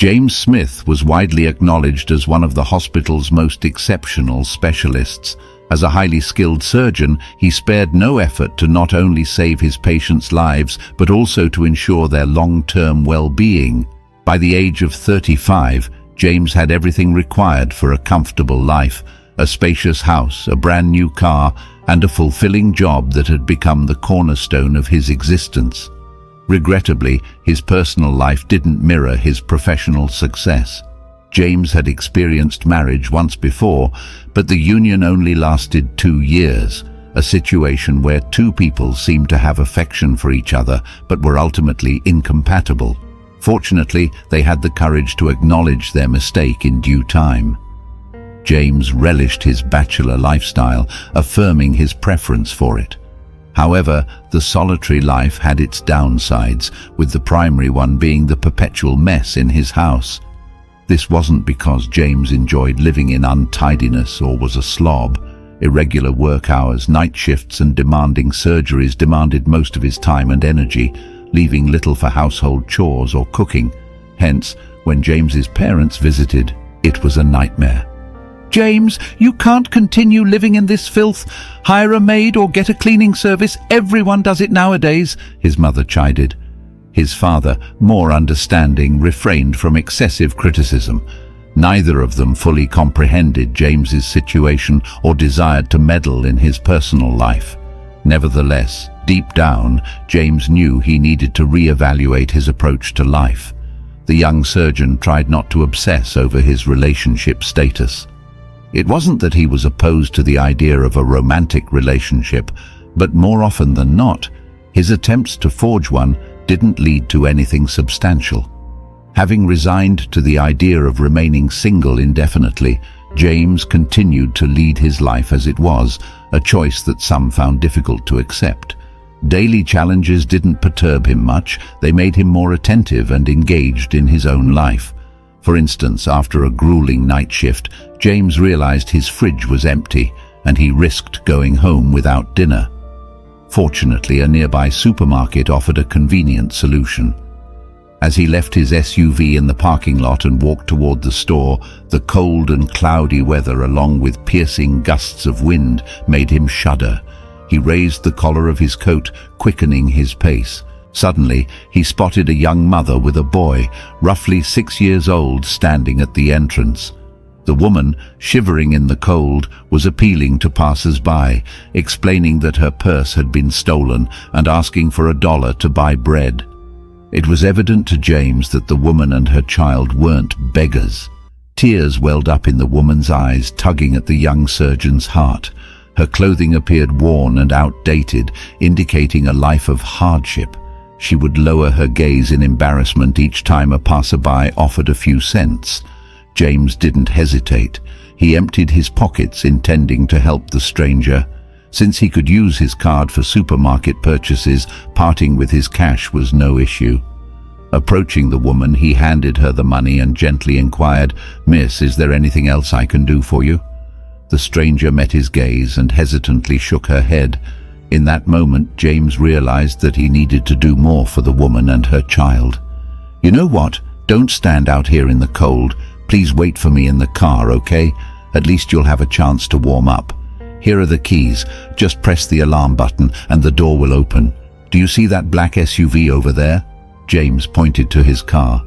James Smith was widely acknowledged as one of the hospital's most exceptional specialists. As a highly skilled surgeon, he spared no effort to not only save his patients' lives, but also to ensure their long-term well-being. By the age of 35, James had everything required for a comfortable life: a spacious house, a brand new car, and a fulfilling job that had become the cornerstone of his existence. Regrettably, his personal life didn't mirror his professional success. James had experienced marriage once before, but the union only lasted 2 years, a situation where two people seemed to have affection for each other but were ultimately incompatible. Fortunately, they had the courage to acknowledge their mistake in due time. James relished his bachelor lifestyle, affirming his preference for it. However, the solitary life had its downsides, with the primary one being the perpetual mess in his house. This wasn't because James enjoyed living in untidiness or was a slob. Irregular work hours, night shifts, and demanding surgeries demanded most of his time and energy, leaving little for household chores or cooking. Hence, when James's parents visited, it was a nightmare. "James, you can't continue living in this filth. Hire a maid or get a cleaning service. Everyone does it nowadays," his mother chided. His father, more understanding, refrained from excessive criticism. Neither of them fully comprehended James's situation or desired to meddle in his personal life. Nevertheless, deep down, James knew he needed to reevaluate his approach to life. The young surgeon tried not to obsess over his relationship status. It wasn't that he was opposed to the idea of a romantic relationship, but more often than not, his attempts to forge one didn't lead to anything substantial. Having resigned to the idea of remaining single indefinitely, James continued to lead his life as it was, a choice that some found difficult to accept. Daily challenges didn't perturb him much. They made him more attentive and engaged in his own life. For instance, after a grueling night shift, James realized his fridge was empty, and he risked going home without dinner. Fortunately, a nearby supermarket offered a convenient solution. As he left his SUV in the parking lot and walked toward the store, the cold and cloudy weather, along with piercing gusts of wind, made him shudder. He raised the collar of his coat, quickening his pace. Suddenly, he spotted a young mother with a boy, roughly 6 years old, standing at the entrance. The woman, shivering in the cold, was appealing to passers-by, explaining that her purse had been stolen and asking for $1 to buy bread. It was evident to James that the woman and her child weren't beggars. Tears welled up in the woman's eyes, tugging at the young surgeon's heart. Her clothing appeared worn and outdated, indicating a life of hardship. She would lower her gaze in embarrassment each time a passerby offered a few cents. James didn't hesitate. He emptied his pockets, intending to help the stranger. Since he could use his card for supermarket purchases, parting with his cash was no issue. Approaching the woman, he handed her the money and gently inquired, "Miss, is there anything else I can do for you?" The stranger met his gaze and hesitantly shook her head. In that moment, James realized that he needed to do more for the woman and her child. "You know what? Don't stand out here in the cold. Please wait for me in the car, okay? At least you'll have a chance to warm up. Here are the keys. Just press the alarm button and the door will open. Do you see that black SUV over there?" James pointed to his car.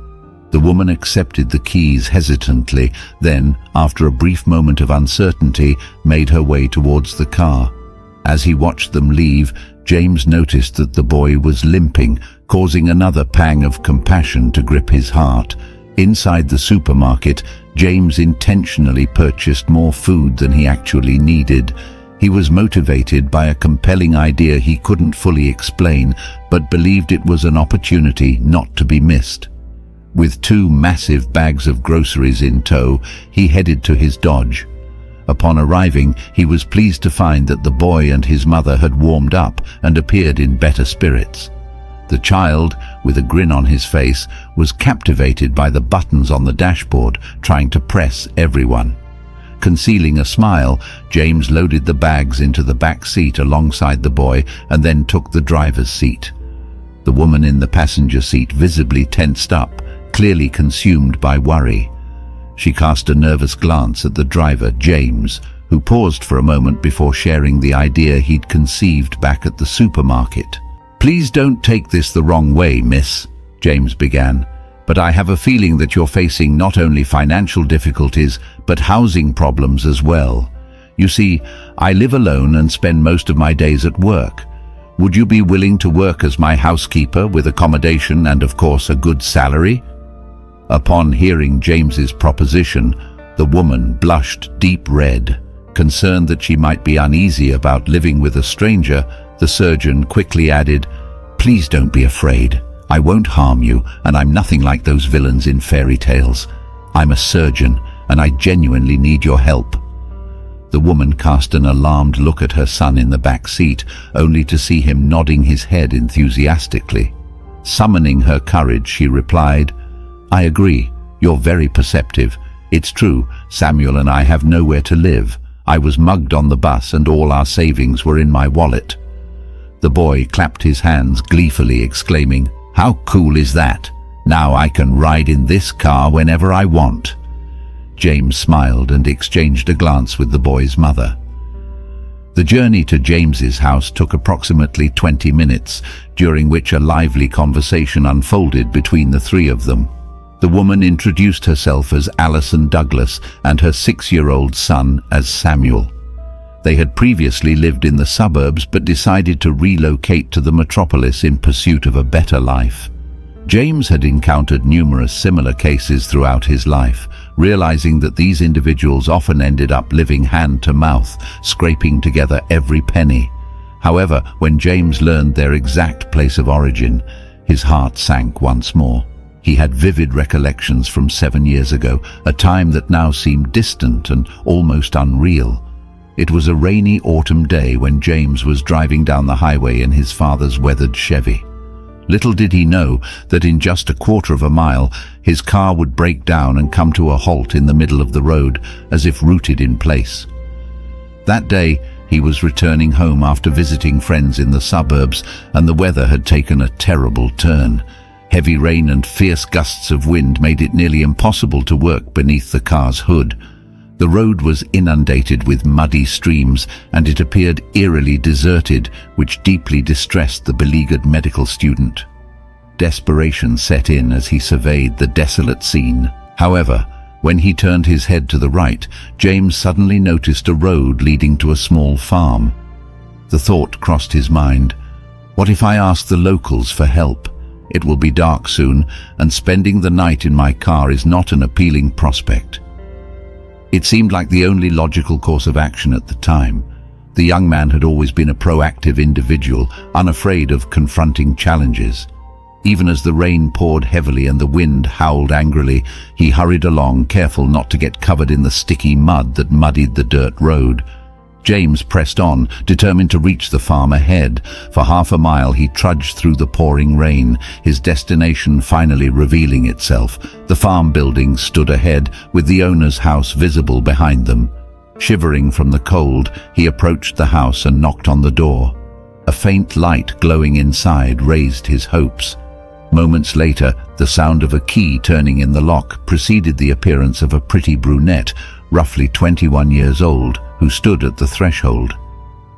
The woman accepted the keys hesitantly, then, after a brief moment of uncertainty, made her way towards the car. As he watched them leave, James noticed that the boy was limping, causing another pang of compassion to grip his heart. Inside the supermarket, James intentionally purchased more food than he actually needed. He was motivated by a compelling idea he couldn't fully explain, but believed it was an opportunity not to be missed. With 2 massive bags of groceries in tow, he headed to his Dodge. Upon arriving, he was pleased to find that the boy and his mother had warmed up and appeared in better spirits. The child, with a grin on his face, was captivated by the buttons on the dashboard, trying to press everyone. Concealing a smile, James loaded the bags into the back seat alongside the boy and then took the driver's seat. The woman in the passenger seat visibly tensed up, clearly consumed by worry. She cast a nervous glance at the driver, James, who paused for a moment before sharing the idea he'd conceived back at the supermarket. "Please don't take this the wrong way, miss," James began, "but I have a feeling that you're facing not only financial difficulties, but housing problems as well. You see, I live alone and spend most of my days at work. Would you be willing to work as my housekeeper with accommodation and, of course, a good salary?" Upon hearing James's proposition, the woman blushed deep red. Concerned that she might be uneasy about living with a stranger, the surgeon quickly added, "Please don't be afraid. I won't harm you, and I'm nothing like those villains in fairy tales. I'm a surgeon, and I genuinely need your help." The woman cast an alarmed look at her son in the back seat, only to see him nodding his head enthusiastically. Summoning her courage, she replied, "I agree. You're very perceptive. It's true, Samuel and I have nowhere to live. I was mugged on the bus and all our savings were in my wallet." The boy clapped his hands gleefully, exclaiming, "How cool is that? Now I can ride in this car whenever I want." James smiled and exchanged a glance with the boy's mother. The journey to James's house took approximately 20 minutes, during which a lively conversation unfolded between the three of them. The woman introduced herself as Alison Douglas and her 6-year-old son as Samuel. They had previously lived in the suburbs but decided to relocate to the metropolis in pursuit of a better life. James had encountered numerous similar cases throughout his life, realizing that these individuals often ended up living hand to mouth, scraping together every penny. However, when James learned their exact place of origin, his heart sank once more. He had vivid recollections from 7 years ago, a time that now seemed distant and almost unreal. It was a rainy autumn day when James was driving down the highway in his father's weathered Chevy. Little did he know that in just a quarter of a mile, his car would break down and come to a halt in the middle of the road, as if rooted in place. That day, he was returning home after visiting friends in the suburbs, and the weather had taken a terrible turn. Heavy rain and fierce gusts of wind made it nearly impossible to work beneath the car's hood. The road was inundated with muddy streams, and it appeared eerily deserted, which deeply distressed the beleaguered medical student. Desperation set in as he surveyed the desolate scene. However, when he turned his head to the right, James suddenly noticed a road leading to a small farm. The thought crossed his mind, "What if I ask the locals for help? It will be dark soon, and spending the night in my car is not an appealing prospect." It seemed like the only logical course of action at the time. The young man had always been a proactive individual, unafraid of confronting challenges. Even as the rain poured heavily and the wind howled angrily, he hurried along, careful not to get covered in the sticky mud that muddied the dirt road. James pressed on, determined to reach the farm ahead. For half a mile he trudged through the pouring rain, his destination finally revealing itself. The farm buildings stood ahead, with the owner's house visible behind them. Shivering from the cold, he approached the house and knocked on the door. A faint light glowing inside raised his hopes. Moments later, the sound of a key turning in the lock preceded the appearance of a pretty brunette, roughly 21 years old, who stood at the threshold.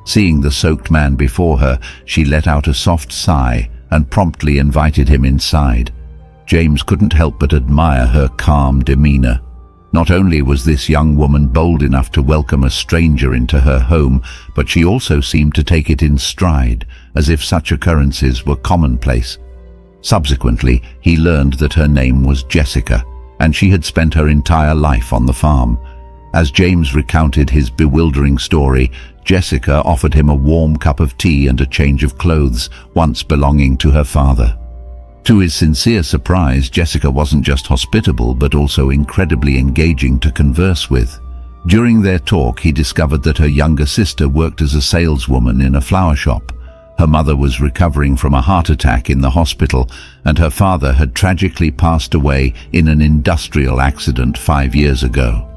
Seeing the soaked man before her, she let out a soft sigh and promptly invited him inside. James couldn't help but admire her calm demeanor. Not only was this young woman bold enough to welcome a stranger into her home, but she also seemed to take it in stride, as if such occurrences were commonplace. Subsequently, he learned that her name was Jessica, and she had spent her entire life on the farm. As James recounted his bewildering story, Jessica offered him a warm cup of tea and a change of clothes, once belonging to her father. To his sincere surprise, Jessica wasn't just hospitable, but also incredibly engaging to converse with. During their talk, he discovered that her younger sister worked as a saleswoman in a flower shop. Her mother was recovering from a heart attack in the hospital, and her father had tragically passed away in an industrial accident 5 years ago.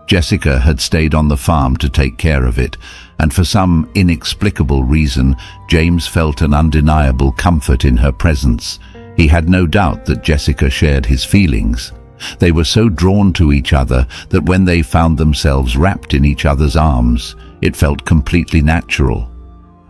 Jessica had stayed on the farm to take care of it, and for some inexplicable reason, James felt an undeniable comfort in her presence. He had no doubt that Jessica shared his feelings. They were so drawn to each other that when they found themselves wrapped in each other's arms, it felt completely natural.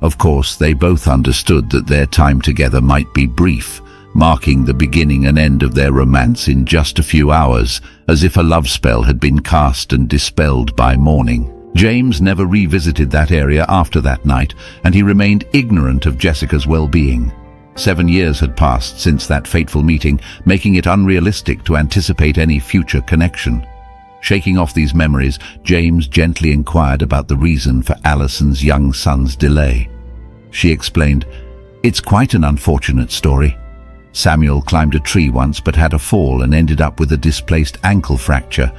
Of course, they both understood that their time together might be brief, marking the beginning and end of their romance in just a few hours, as if a love spell had been cast and dispelled by morning. James never revisited that area after that night, and he remained ignorant of Jessica's well-being. 7 years had passed since that fateful meeting, making it unrealistic to anticipate any future connection. Shaking off these memories, James gently inquired about the reason for Alison's young son's delay. She explained, "It's quite an unfortunate story. Samuel climbed a tree once but had a fall and ended up with a displaced ankle fracture.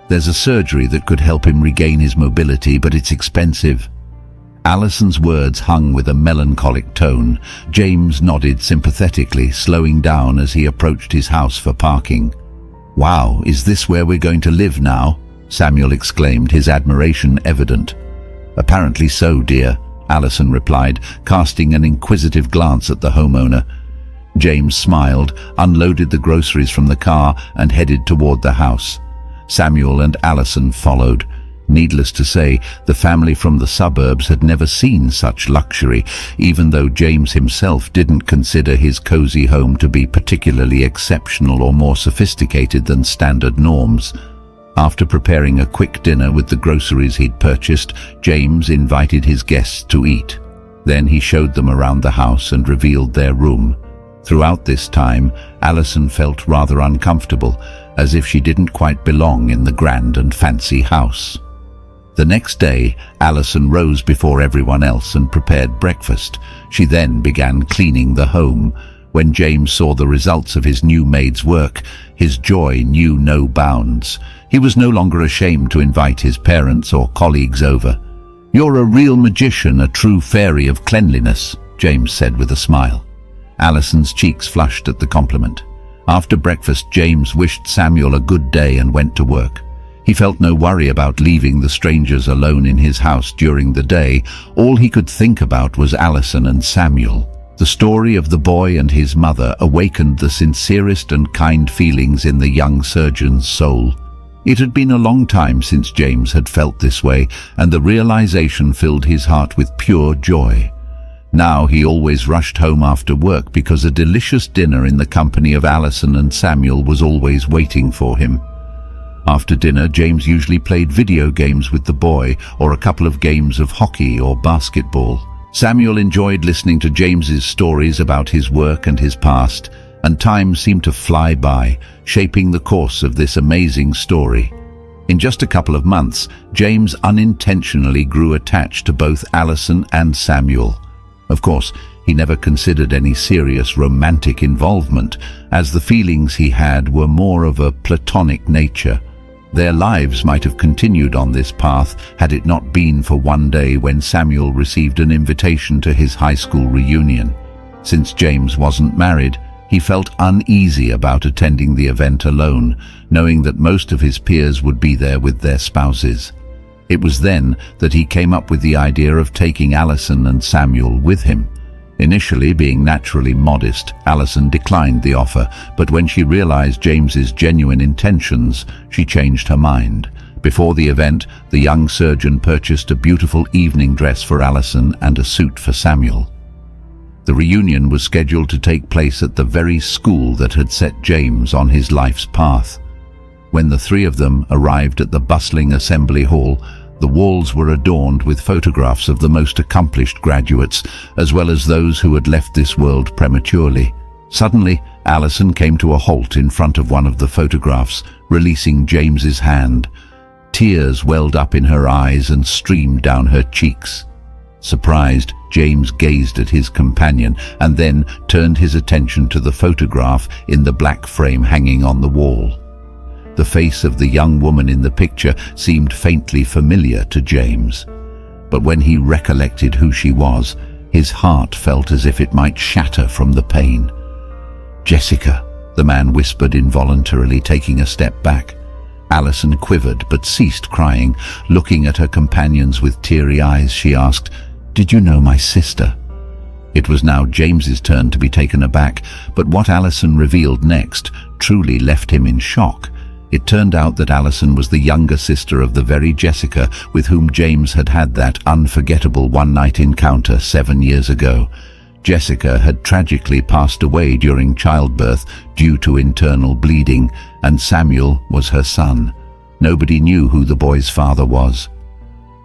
There's a surgery that could help him regain his mobility, but it's expensive." Alison's words hung with a melancholic tone. James nodded sympathetically, slowing down as he approached his house for parking. "Wow, is this where we're going to live now?" Samuel exclaimed, his admiration evident. "Apparently so, dear," Alison replied, casting an inquisitive glance at the homeowner. James smiled, unloaded the groceries from the car, and headed toward the house. Samuel and Alison followed. Needless to say, the family from the suburbs had never seen such luxury, even though James himself didn't consider his cozy home to be particularly exceptional or more sophisticated than standard norms. After preparing a quick dinner with the groceries he'd purchased, James invited his guests to eat. Then he showed them around the house and revealed their room. Throughout this time, Alison felt rather uncomfortable, as if she didn't quite belong in the grand and fancy house. The next day, Alison rose before everyone else and prepared breakfast. She then began cleaning the home. When James saw the results of his new maid's work, his joy knew no bounds. He was no longer ashamed to invite his parents or colleagues over. "You're a real magician, a true fairy of cleanliness," James said with a smile. Alison's cheeks flushed at the compliment. After breakfast, James wished Samuel a good day and went to work. He felt no worry about leaving the strangers alone in his house during the day. All he could think about was Alison and Samuel. The story of the boy and his mother awakened the sincerest and kind feelings in the young surgeon's soul. It had been a long time since James had felt this way, and the realization filled his heart with pure joy. Now he always rushed home after work because a delicious dinner in the company of Alison and Samuel was always waiting for him. After dinner, James usually played video games with the boy, or a couple of games of hockey or basketball. Samuel enjoyed listening to James's stories about his work and his past, and time seemed to fly by, shaping the course of this amazing story. In just a couple of months, James unintentionally grew attached to both Alison and Samuel. Of course, he never considered any serious romantic involvement, as the feelings he had were more of a platonic nature. Their lives might have continued on this path had it not been for one day when Samuel received an invitation to his high school reunion. Since James wasn't married, he felt uneasy about attending the event alone, knowing that most of his peers would be there with their spouses. It was then that he came up with the idea of taking Alison and Samuel with him. Initially, being naturally modest, Alison declined the offer, but when she realized James's genuine intentions, she changed her mind. Before the event, the young surgeon purchased a beautiful evening dress for Alison and a suit for Samuel. The reunion was scheduled to take place at the very school that had set James on his life's path. When the three of them arrived at the bustling assembly hall, the walls were adorned with photographs of the most accomplished graduates, as well as those who had left this world prematurely. Suddenly, Alison came to a halt in front of one of the photographs, releasing James's hand. Tears welled up in her eyes and streamed down her cheeks. Surprised, James gazed at his companion and then turned his attention to the photograph in the black frame hanging on the wall. The face of the young woman in the picture seemed faintly familiar to James. But when he recollected who she was, his heart felt as if it might shatter from the pain. "Jessica," the man whispered involuntarily, taking a step back. Alison quivered but ceased crying. Looking at her companions with teary eyes, she asked, "Did you know my sister?" It was now James's turn to be taken aback, but what Alison revealed next truly left him in shock. It turned out that Alison was the younger sister of the very Jessica with whom James had had that unforgettable one-night encounter 7 years ago. Jessica had tragically passed away during childbirth due to internal bleeding, and Samuel was her son. Nobody knew who the boy's father was.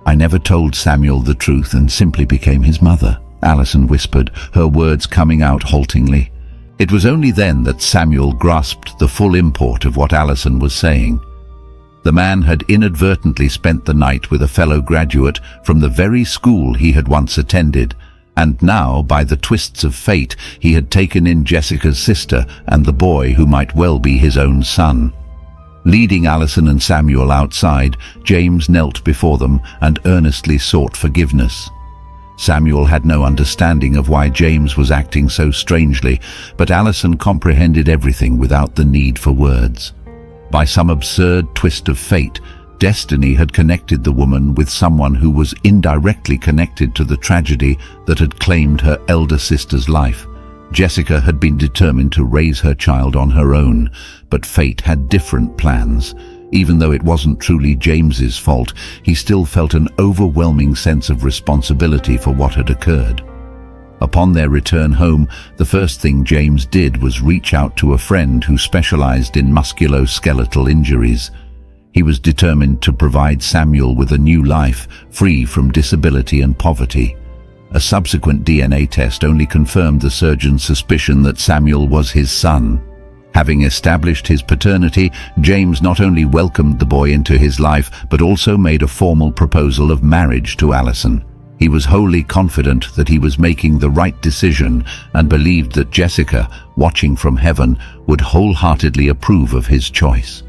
"I never told Samuel the truth and simply became his mother," Alison whispered, her words coming out haltingly. It was only then that Samuel grasped the full import of what Alison was saying. The man had inadvertently spent the night with a fellow graduate from the very school he had once attended, and now, by the twists of fate, he had taken in Jessica's sister and the boy who might well be his own son. Leading Alison and Samuel outside, James knelt before them and earnestly sought forgiveness. Samuel had no understanding of why James was acting so strangely, but Alison comprehended everything without the need for words. By some absurd twist of fate, destiny had connected the woman with someone who was indirectly connected to the tragedy that had claimed her elder sister's life. Jessica had been determined to raise her child on her own, but fate had different plans. Even though it wasn't truly James's fault, he still felt an overwhelming sense of responsibility for what had occurred. Upon their return home, the first thing James did was reach out to a friend who specialized in musculoskeletal injuries. He was determined to provide Samuel with a new life, free from disability and poverty. A subsequent DNA test only confirmed the surgeon's suspicion that Samuel was his son. Having established his paternity, James not only welcomed the boy into his life, but also made a formal proposal of marriage to Alison. He was wholly confident that he was making the right decision and believed that Jessica, watching from heaven, would wholeheartedly approve of his choice.